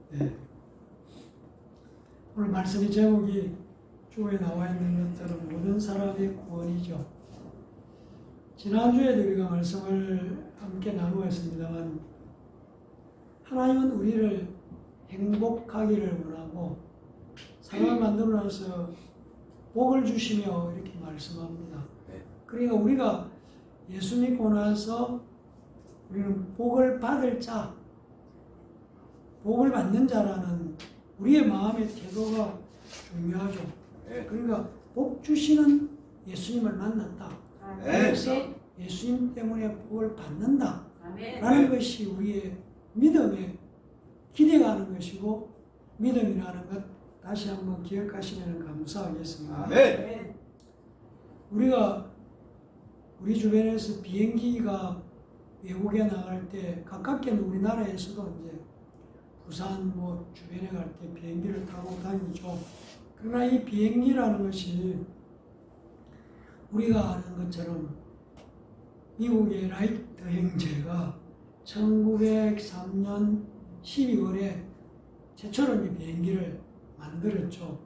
네. 오늘 말씀의 제목이 주에 나와 있는 것처럼 모든 사람의 구원이죠. 지난주에도 우리가 말씀을 함께 나누었습니다만 하나님은 우리를 행복하기를 원하고 사람을 만들어 놔서 복을 주시며 이렇게 말씀합니다. 그러니까 우리가 예수 믿고 나서 우리는 복을 받을 자, 복을 받는 자라는 우리의 마음의 태도가 중요하죠. 그러니까 복 주시는 예수님을 만났다. 그래서 예수님 때문에 복을 받는다. 라는 것이 우리의 믿음에 기대가 는 것이고 믿음이라는 것 다시 한번 기억하시면 감사하겠습니다. 우리가 우리 주변에서 비행기가 외국에 나갈 때 가깝게는 우리나라에서도 이제 부산 뭐 주변에 갈 때 비행기를 타고 다니죠. 그러나 이 비행기라는 것이 우리가 아는 것처럼 미국의 라이트 형제가 1903년 12월에 최초로 이 비행기를 만들었죠.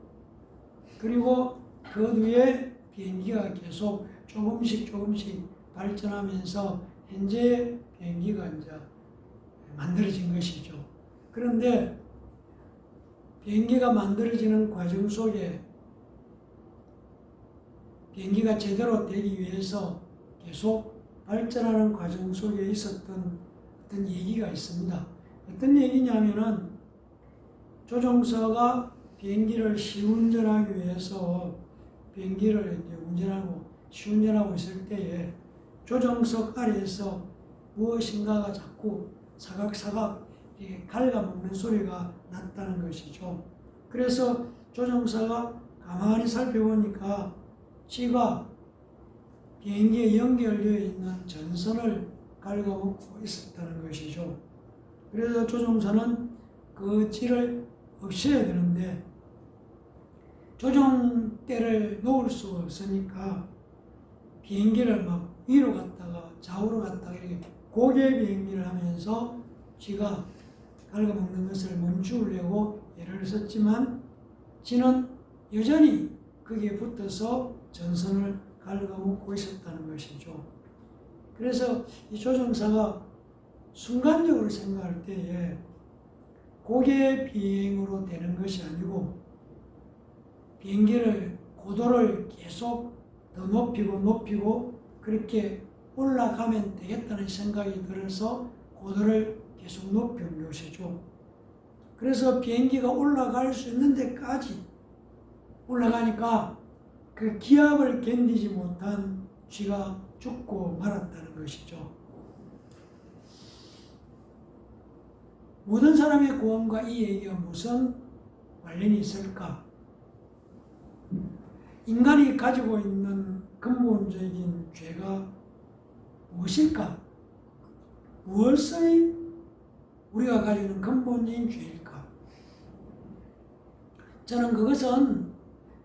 그리고 그 뒤에 비행기가 계속 조금씩 발전하면서 현재 비행기가 이제 만들어진 것이죠. 그런데 비행기가 만들어지는 과정 속에 비행기가 제대로 되기 위해서 계속 발전하는 과정 속에 있었던 어떤 얘기가 있습니다. 어떤 얘기냐면은 조종사가 비행기를 시운전하기 위해서 비행기를 이제 시운전하고 있을 때에 조종석 아래에서 무엇인가가 자꾸 사각사각 갉아먹는 소리가 났다는 것이죠. 그래서 조종사가 가만히 살펴보니까 지가 비행기에 연결되어 있는 전선을 갉아먹고 있었다는 것이죠. 그래서 조종사는 그 찌를 없애야 되는데 조종대를 놓을 수 없으니까 비행기를 막 위로 갔다가 좌우로 갔다가 이렇게 고개 비행기를 하면서 지가 갉아먹는 것을 멈추려고 애를 썼지만 지는 여전히 거기에 붙어서 전선을 갉아먹고 있었다는 것이죠. 그래서 이 조종사가 순간적으로 생각할 때에 고개 비행으로 되는 것이 아니고 비행기를 고도를 계속 더 높이고 그렇게 올라가면 되겠다는 생각이 들어서 고도를 계속 높인 것이죠. 그래서 비행기가 올라갈 수 있는 데까지 올라가니까 그 기압을 견디지 못한 쥐가 죽고 말았다는 것이죠. 모든 사람의 구원과 이 얘기가 무슨 관련이 있을까? 인간이 가지고 있는 근본적인 죄가 무엇일까? 무엇의 우리가 가지고 있는 근본적인 죄일까? 저는 그것은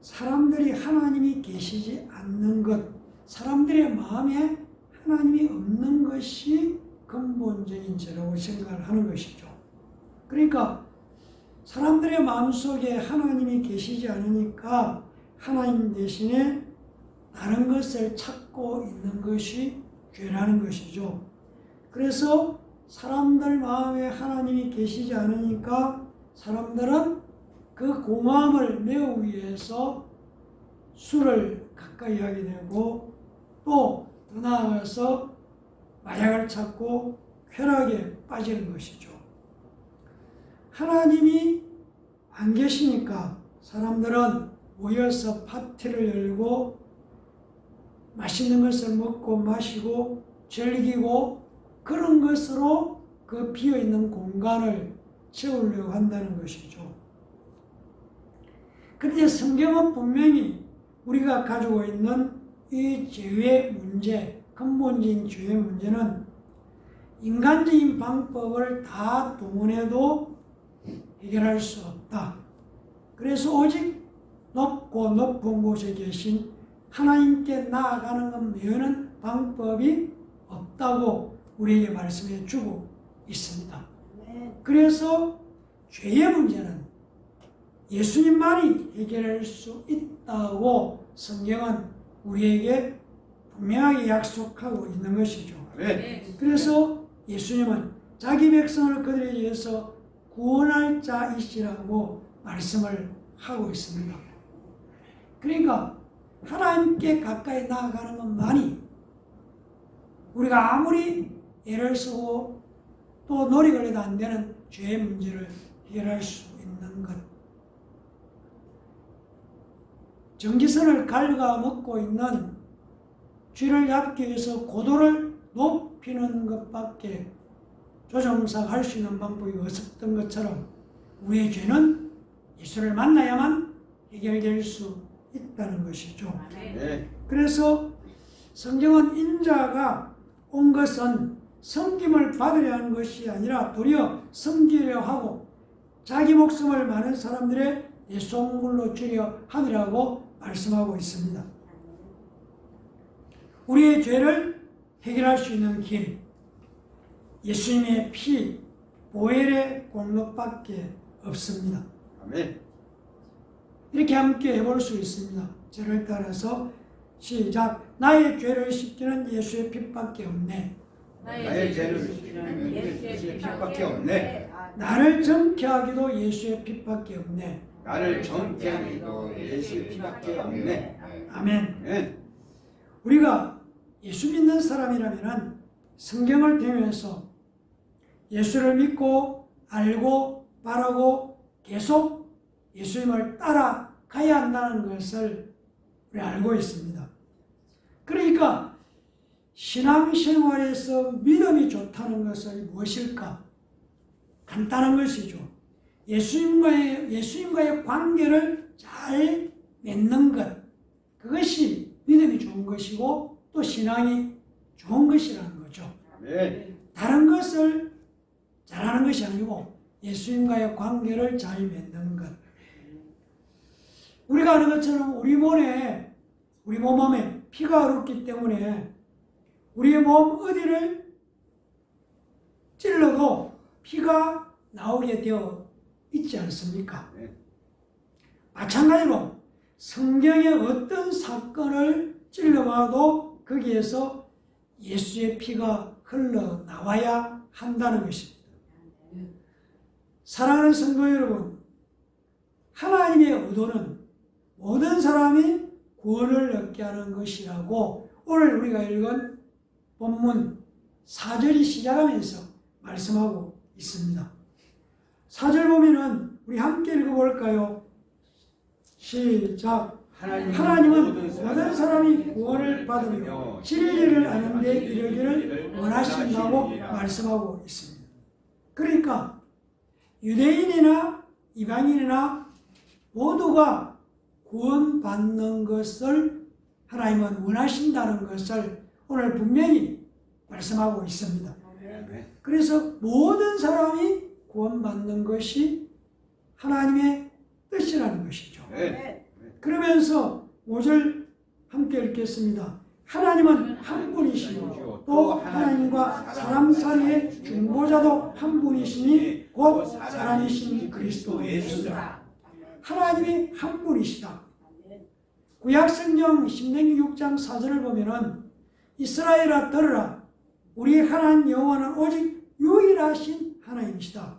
사람들이 하나님이 계시지 않는 것, 사람들의 마음에 하나님이 없는 것이 근본적인 죄라고 생각을 하는 것이죠. 그러니까 사람들의 마음속에 하나님이 계시지 않으니까 하나님 대신에 다른 것을 찾고 있는 것이 죄라는 것이죠. 그래서 사람들 마음에 하나님이 계시지 않으니까 사람들은 그 공허함을 메우기 위해서 술을 가까이 하게 되고 또 더 나아가서 마약을 찾고 쾌락에 빠지는 것이죠. 하나님이 안 계시니까 사람들은 모여서 파티를 열고 맛있는 것을 먹고 마시고 즐기고 그런 것으로 그 비어있는 공간을 채우려고 한다는 것이죠. 그런데 성경은 분명히 우리가 가지고 있는 이 죄의 문제, 근본적인 죄의 문제는 인간적인 방법을 다 동원해도 해결할 수 없다. 그래서 오직 높고 높은 곳에 계신 하나님께 나아가는 것 외에는 방법이 없다고 우리에게 말씀해 주고 있습니다. 그래서 죄의 문제는 예수님만이 해결할 수 있다고 성경은 우리에게 분명하게 약속하고 있는 것이죠. 그래서 예수님은 자기 백성을 그들에 의해서 구원할 자이시라고 말씀을 하고 있습니다. 그러니까 하나님께 가까이 나아가는 것만이 우리가 아무리 애를 쓰고 또 노력을 해도 안 되는 죄의 문제를 해결할 수 있는 것. 전기선을 갉아먹고 있는 쥐를 잡기 위해서 고도를 높이는 것밖에 조종사가 할 수 있는 방법이 없었던 것처럼 우리의 죄는 예수를 만나야만 해결될 수 있다는 것이죠. 그래서 성경은 인자가 온 것은 섬김을 받으려 하는 것이 아니라 도리어 섬기려 하고 자기 목숨을 많은 사람들의 대속물로 주려 함이라고 말씀하고 있습니다. 우리의 죄를 해결할 수 있는 길, 예수님의 피, 보혈의 공로밖에 없습니다. 아멘. 이렇게 함께 해볼 수 있습니다. 저를 따라서 시작. 나의 죄를 씻기는 예수의 피밖에 없네. 나의 죄를 씻기는 예수의 피밖에 없네. 나를 정케 하기도 예수의 피밖에 없네. 나를 정케 하기도 예수의 피밖에 없네. 아멘. 아멘. 우리가 예수 믿는 사람이라면 성경을 배우면서 예수를 믿고 알고 바라고 계속 예수님을 따라가야 한다는 것을 우리 알고 있습니다. 그러니까 신앙생활에서 믿음이 좋다는 것은 무엇일까? 간단한 것이죠. 예수님과의 관계를 잘 맺는 것, 그것이 믿음이 좋은 것이고 또 신앙이 좋은 것이라는 거죠. 아멘. 다른 것을 잘하는 것이 아니고 예수님과의 관계를 잘 맺는 것. 우리가 아는 것처럼 우리 몸에 피가 흐르기 때문에 우리의 몸 어디를 찔러도 피가 나오게 되어 있지 않습니까? 마찬가지로 성경의 어떤 사건을 찔러봐도 거기에서 예수의 피가 흘러나와야 한다는 것입니다. 사랑하는 성도 여러분, 하나님의 의도는 모든 사람이 구원을 얻게 하는 것이라고 오늘 우리가 읽은 본문 4절이 시작하면서 말씀하고 있습니다. 4절 보면은 우리 함께 읽어볼까요? 시작. 하나님은 모든 사람이 구원을 받으며 진리를 아는 데 이르기를 원하신다고 말씀하고 있습니다. 그러니까 유대인이나 이방인이나 모두가 구원받는 것을 하나님은 원하신다는 것을 오늘 분명히 말씀하고 있습니다. 그래서 모든 사람이 구원받는 것이 하나님의 뜻이라는 것이죠. 그러면서 5절 함께 읽겠습니다. 하나님은 한 분이시요 또 하나님과 사람 사이의 중보자도 한 분이시니 곧 사람이신 그리스도 예수라. 하나님이 한 분이시다. 구약성경 신명기 6장 4절을 보면은 이스라엘아 들으라. 우리 하나님 여호와는 오직 유일하신 하나님이시다.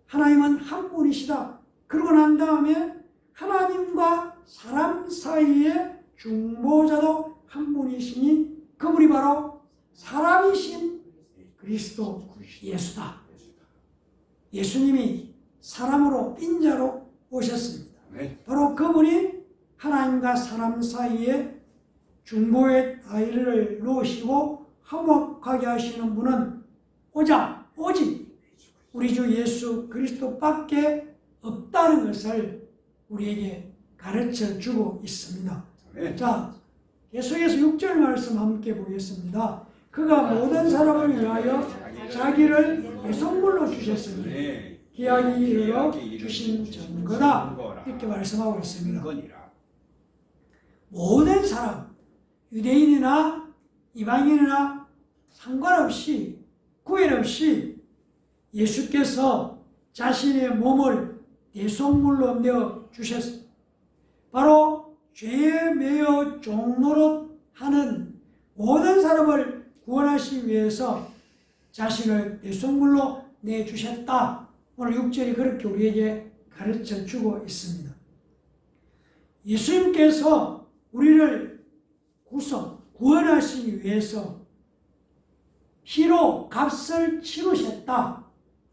하나님은 한 분이시다. 그러고 난 다음에 하나님과 사람 사이의 중보자도 한 분이시니 그분이 바로 사람이신 그리스도 예수다. 예수님이 사람으로 인자로 오셨습니다. 바로 그분이 하나님과 사람 사이에 중보의 다리를 놓으시고 화목하게 하시는 분은 오직 우리 주 예수 그리스도밖에 없다는 것을 우리에게 가르쳐 주고 있습니다. 자, 계속해서 6절 말씀 함께 보겠습니다. 그가 모든 사람을 위하여 자기를 대속물로 주셨으니 기약이 이르러 주신 증거다. 이렇게 말씀하고 있습니다. 모든 사람, 유대인이나 이방인이나 상관없이 구별 없이 예수께서 자신의 몸을 대속물로 내어 주셨습니다. 바로 죄에 매여 종노릇 하는 모든 사람을 구원하시기 위해서 자신을 대속물로 내주셨다. 오늘 6절이 그렇게 우리에게 가르쳐 주고 있습니다. 예수님께서 우리를 구원하시기 위해서 피로 값을 치르셨다.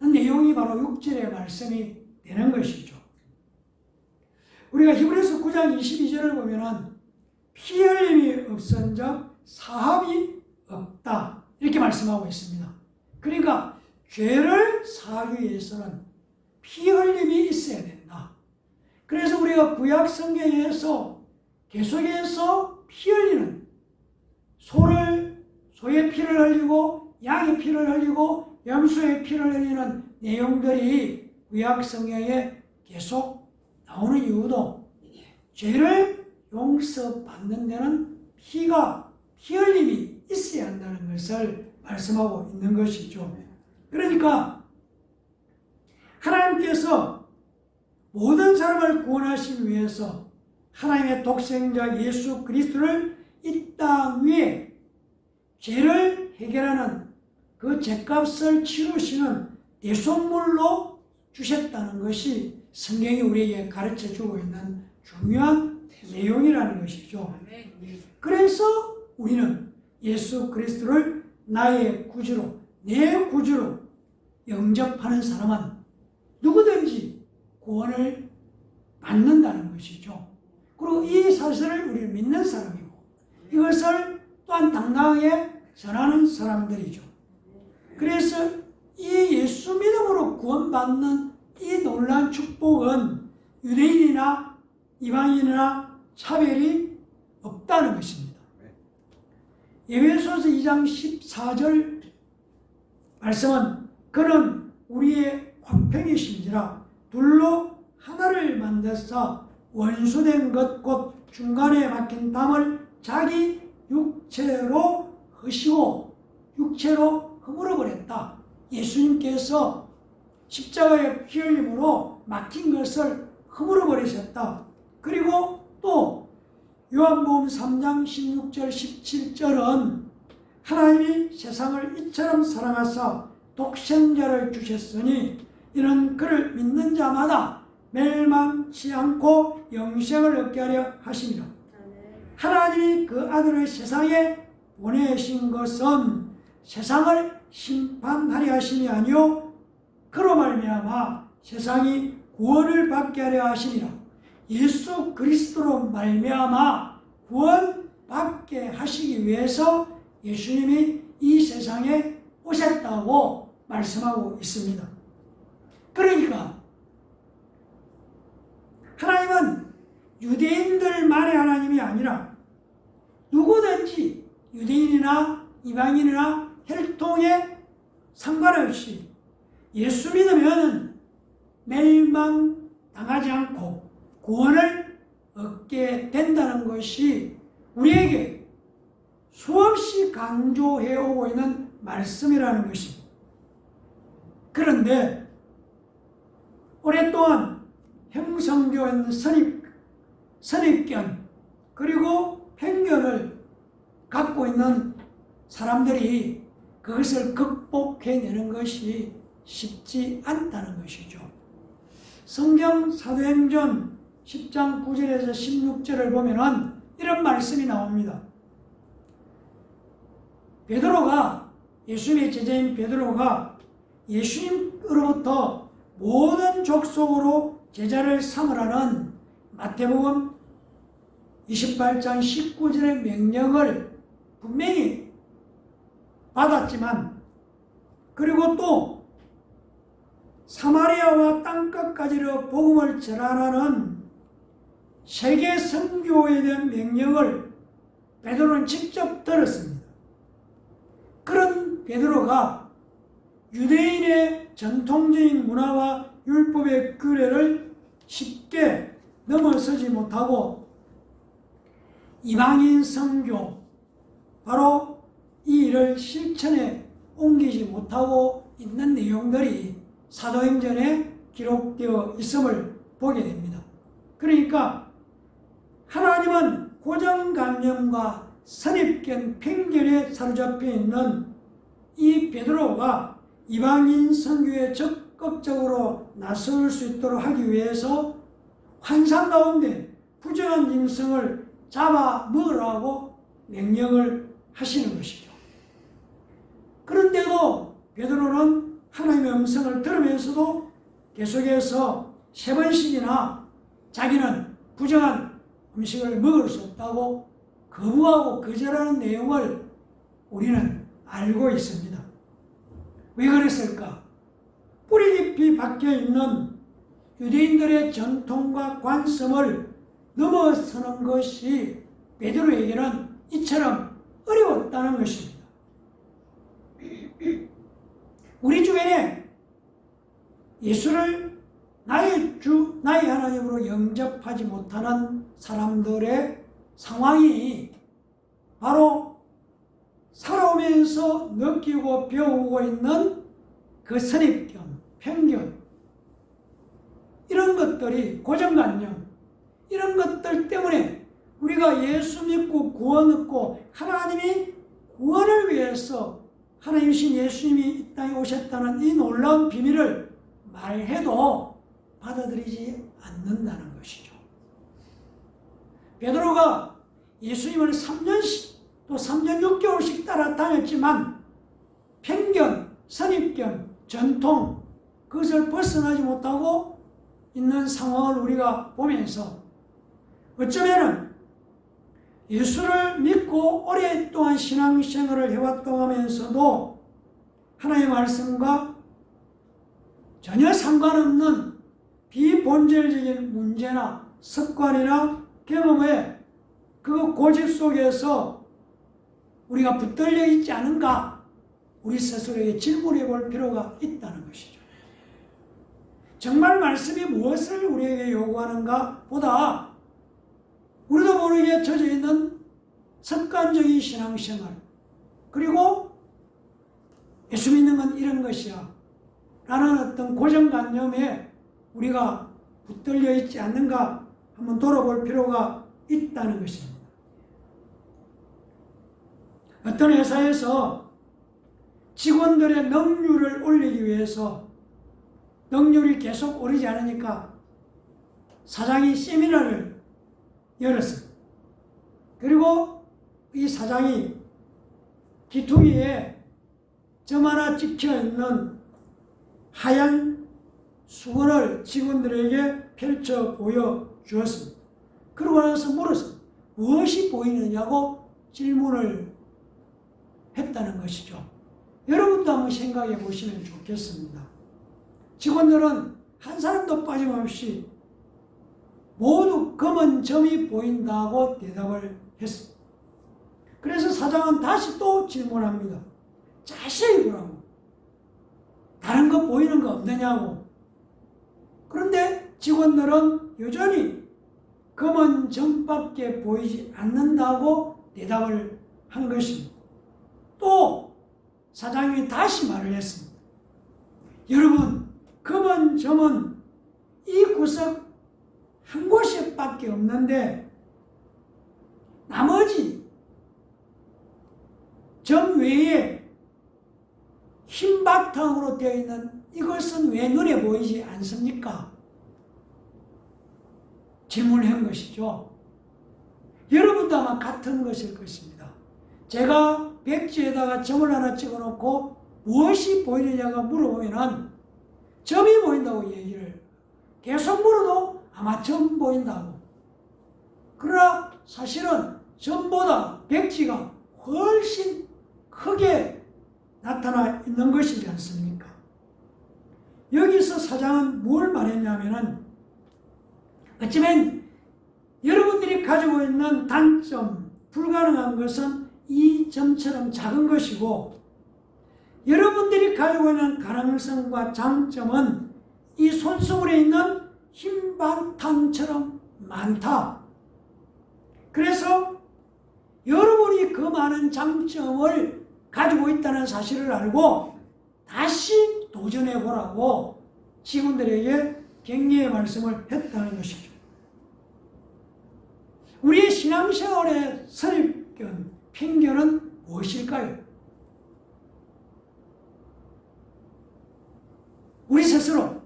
내용이 바로 6절의 말씀이 되는 것이죠. 우리가 히브리서 9장 22절을 보면은 피 흘림이 없은즉 사함이 없다. 이렇게 말씀하고 있습니다. 그러니까 죄를 사하기 위해서는 피 흘림이 있어야 된다. 그래서 우리가 구약 성경에서 계속해서 피 흘리는 소의 피를 흘리고 양의 피를 흘리고 염소의 피를 흘리는 내용들이 구약 성경에 계속 나오는 이유도 죄를 용서받는 데는 피 흘림이 있어야 한다는 것을 말씀하고 있는 것이죠. 그러니까 하나님께서 모든 사람을 구원하시기 위해서 하나님의 독생자 예수 그리스도를 이 땅 위에 죄를 해결하는 그 죄값을 치르시는 대속물로 주셨다는 것이 성경이 우리에게 가르쳐주고 있는 중요한 내용이라는 것이죠. 그래서 우리는 예수 그리스도를 나의 구주로, 내 구주로 영접하는 사람은 누구든지 구원을 받는다는 것이죠. 그리고 이 사실을 우리는 믿는 사람이고 이것을 또한 당당하게 전하는 사람들이죠. 그래서 이 예수 믿음으로 구원받는 이 놀라운 축복은 유대인이나 이방인이나 차별이 없다는 것입니다. 에베소서 2장 14절 말씀은 그는 우리의 화평이신지라 둘로 하나를 만드사 원수된 것 곧 중간에 막힌 담을 자기 육체로 허시고 육체로 허물어 버렸다. 예수님께서 십자가의 피 흘림으로 막힌 것을 허물어 버리셨다. 그리고 또 요한복음 3장 16절 17절은 하나님이 세상을 이처럼 사랑하사 독생자를 주셨으니 이는 그를 믿는 자마다 멸망치 않고 영생을 얻게 하려 하심이라. 하나님이 그 아들을 세상에 보내신 것은 세상을 심판하려 하심이 아니요 그로 말미암아 세상이 구원을 받게 하려 하심이라. 예수 그리스도로 말미암아 구원받게 하시기 위해서 예수님이 이 세상에 오셨다고 말씀하고 있습니다. 그러니까 하나님은 유대인들만의 하나님이 아니라 누구든지 유대인이나 이방인이나 혈통에 상관없이 예수 믿으면 멸망당하지 않고 구원을 얻게 된다는 것이 우리에게 수없이 강조해오고 있는 말씀이라는 것입니다. 그런데 오랫동안 형성되어 있는 선입견 그리고 편견을 갖고 있는 사람들이 그것을 극복해내는 것이 쉽지 않다는 것이죠. 성경 사도행전 10장 9절에서 16절을 보면은 이런 말씀이 나옵니다. 베드로가 예수님의 제자인 베드로가 예수님으로부터 모든 족속으로 제자를 삼으라는 마태복음 28장 19절의 명령을 분명히 받았지만 그리고 또 사마리아와 땅끝까지로 복음을 전하라는 세계 선교에 대한 명령을 베드로는 직접 들었습니다. 그런 베드로가 유대인의 전통적인 문화와 율법의 규례를 쉽게 넘어서지 못하고 이방인 선교, 바로 이 일을 실천에 옮기지 못하고 있는 내용들이 사도행전에 기록되어 있음을 보게 됩니다. 그러니까 하나님은 고정관념과 선입견, 편견에 사로잡혀 있는 이 베드로가 이방인 선교에 적극적으로 나설 수 있도록 하기 위해서 환상 가운데 부정한 짐승을 잡아먹으라고 명령을 하시는 것이죠. 그런데도 베드로는 하나님의 음성을 들으면서도 계속해서 3번씩이나 자기는 부정한 음식을 먹을 수 없다고 거부하고 거절하는 내용을 우리는 알고 있습니다. 왜 그랬을까? 뿌리 깊이 박혀있는 유대인들의 전통과 관습을 넘어서는 것이 베드로에게는 이처럼 어려웠다는 것입니다. 우리 주변에 예수를 나의 주, 나의 하나님으로 영접하지 못하는 사람들의 상황이 바로 살아오면서 느끼고 배우고 있는 그 선입견, 편견, 이런 것들이 고정관념, 이런 것들 때문에 우리가 예수 믿고 구원 얻고 하나님이 구원을 위해서 하나님이신 예수님이 이 땅에 오셨다는 이 놀라운 비밀을 말해도 받아들이지 않는다는 것이죠. 베드로가 예수님을 3년씩 또 3년 6개월씩 따라다녔지만 편견, 선입견, 전통, 그것을 벗어나지 못하고 있는 상황을 우리가 보면서 어쩌면은 예수를 믿고 오랫동안 신앙생활을 해왔다고 하면서도 하나님의 말씀과 전혀 상관없는 비본질적인 문제나 습관이나 경험에 그 고집 속에서 우리가 붙들려 있지 않은가, 우리 스스로에게 질문해 볼 필요가 있다는 것이죠. 정말 말씀이 무엇을 우리에게 요구하는가 보다 우리도 모르게 젖어 있는 습관적인 신앙생활, 그리고 예수 믿는 건 이런 것이야 라는 어떤 고정관념에 우리가 붙들려 있지 않는가 한번 돌아볼 필요가 있다는 것입니다. 어떤 회사에서 직원들의 능률을 올리기 위해서 능률이 계속 오르지 않으니까 사장이 세미나를 열었습니다. 그리고 이 사장이 기퉁이에 점 하나 찍혀있는 하얀 수건을 직원들에게 펼쳐 보여주었습니다. 그러고 나서 물었습니다. 무엇이 보이느냐고 질문을 했다는 것이죠. 여러분도 한번 생각해 보시면 좋겠습니다. 직원들은 한 사람도 빠짐없이 모두 검은 점이 보인다고 대답을 했습니다. 그래서 사장은 다시 또 질문합니다. 자세히 보라고. 다른 거 보이는 거 없느냐고. 그런데 직원들은 여전히 검은 점밖에 보이지 않는다고 대답을 한 것입니다. 또 사장이 다시 말을 했습니다. 여러분, 검은 점은 이 구석 한 곳에밖에 없는데 나머지 점 외에 흰 바탕으로 되어 있는 이것은 왜 눈에 보이지 않습니까? 질문한 것이죠. 여러분도 아마 같은 것일 것입니다. 제가 백지에다가 점을 하나 찍어놓고 무엇이 보이느냐고 물어보면 점이 보인다고 얘기를 계속 물어도 아마 점 보인다고. 그러나 사실은 점보다 백지가 훨씬 크게 나타나 있는 것이지 않습니까? 여기서 사장은 뭘 말했냐면은 어쩌면 여러분들이 가지고 있는 단점, 불가능한 것은 이 점처럼 작은 것이고 여러분들이 가지고 있는 가능성과 장점은 이 손수건에 있는 흰 바탕처럼 많다. 그래서 여러분이 그 많은 장점을 가지고 있다는 사실을 알고 다시 도전해 보라고 직원들에게 격려의 말씀을 했다는 것이죠. 우리의 신앙생활의 선입견, 편견은 무엇일까요? 우리 스스로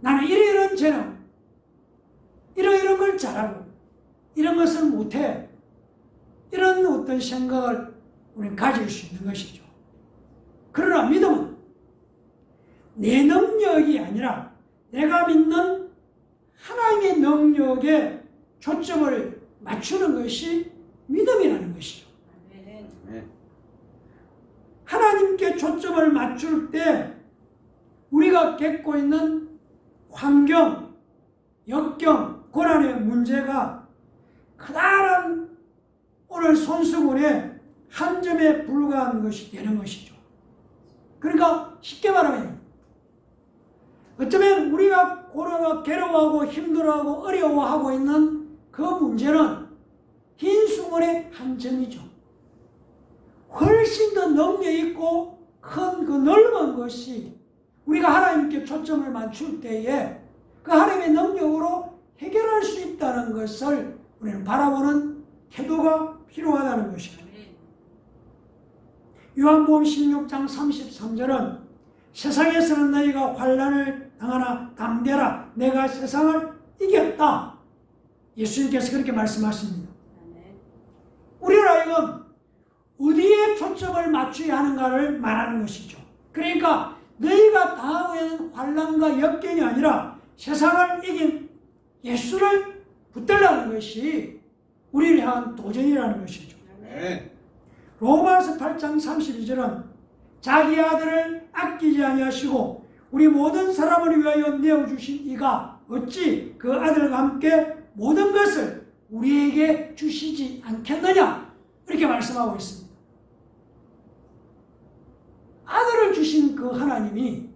나는 이런 재능, 이런 걸 잘하고 이런 것을 못해, 이런 어떤 생각을 우리는 가질 수 있는 것이죠. 그러나 믿음은 내 능력이 아니라 내가 믿는 하나님의 능력에 초점을 맞추는 것이 믿음이라는 것이죠. 하나님께 초점을 맞출 때 우리가 겪고 있는 환경, 역경, 고난의 문제가 커다란 오늘 손수건의 한 점에 불과한 것이 되는 것이죠. 그러니까 쉽게 말하면 어쩌면 우리가 고난하고 괴로워하고 힘들어하고 어려워하고 있는 그 문제는 흰 수건의 한 점이죠. 훨씬 더 능력 있고 큰 그 넓은 것이 우리가 하나님께 초점을 맞출 때에 그 하나님의 능력으로 해결할 수 있다는 것을 우리는 바라보는 태도가 필요하다는 것입니다. 요한복음 16장 33절은 세상에서는 너희가 환난을 당하나 담대라 내가 세상을 이겼다. 예수님께서 그렇게 말씀하십니다. 우리는 하여금 어디에 초점을 맞춰야 하는가를 말하는 것이죠. 그러니까 너희가 당하고 있는 환난과 역경이 아니라 세상을 이긴 예수를 붙들라는 것이 우리를 향한 도전이라는 것이죠. 로마서 8장 32절은 자기 아들을 아끼지 아니하시고 우리 모든 사람을 위하여 내어주신 이가 어찌 그 아들과 함께 모든 것을 우리에게 주시지 않겠느냐 이렇게 말씀하고 있습니다. 아들을 주신 그 하나님이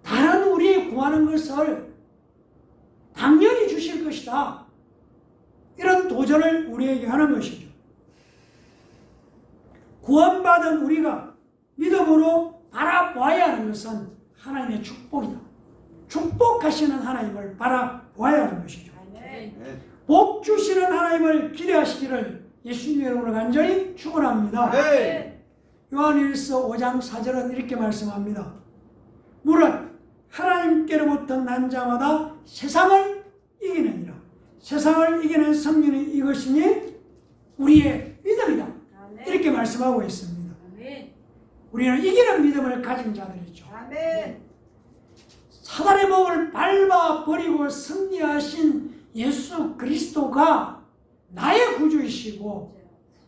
다른 우리의 구하는 것을 당연히 주실 것이다. 이런 도전을 우리에게 하는 것이죠. 구원받은 우리가 믿음으로 바라보아야 하는 것은 하나님의 축복이다. 축복하시는 하나님을 바라보아야 하는 것이죠. 복 주시는 하나님을 기대하시기를 예수님의 이름으로 간절히 축원합니다. 요한일서 5장 4절은 이렇게 말씀합니다. 물은 하나님께로부터 난 자마다 세상을 이기느니라. 세상을 이기는 승리는 이것이니 우리의 믿음이다. 이렇게 말씀하고 있습니다. 우리는 이기는 믿음을 가진 자들이죠. 사단의 목을 밟아버리고 승리하신 예수 그리스도가 나의 구주이시고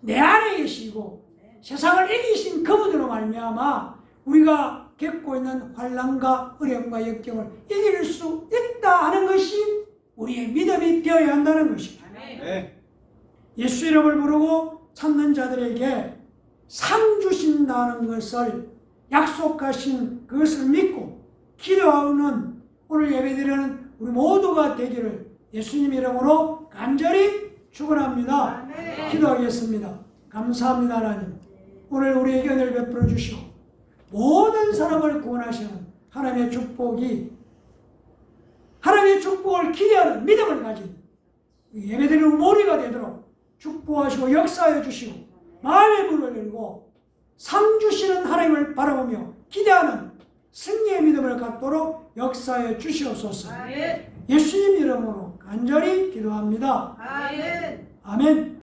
내 안에 계시고 세상을 이기신 그분으로 말미암아 우리가 겪고 있는 환난과 어려움과 역경을 이길 수 있다 하는 것이 우리의 믿음이 되어야 한다는 것입니다. 예수 이름을 부르고 찾는 자들에게 상 주신다는 것을 약속하신 그것을 믿고 기도하는 오늘 예배드리는 우리 모두가 되기를 예수님 이름으로 간절히 축원합니다. 기도하겠습니다. 감사합니다. 하나님, 오늘 우리에게 은혜를 베풀어 주시고 모든 사람을 구원하시는 하나님의 축복이 하나님의 축복을 기대하는 믿음을 가진 예배드리는 모리가 되도록 축복하시고 역사해 주시고 마음의 문을 열고 상 주시는 하나님을 바라보며 기대하는 승리의 믿음을 갖도록 역사해 주시옵소서. 예수님 이름으로 간절히 기도합니다. 아멘.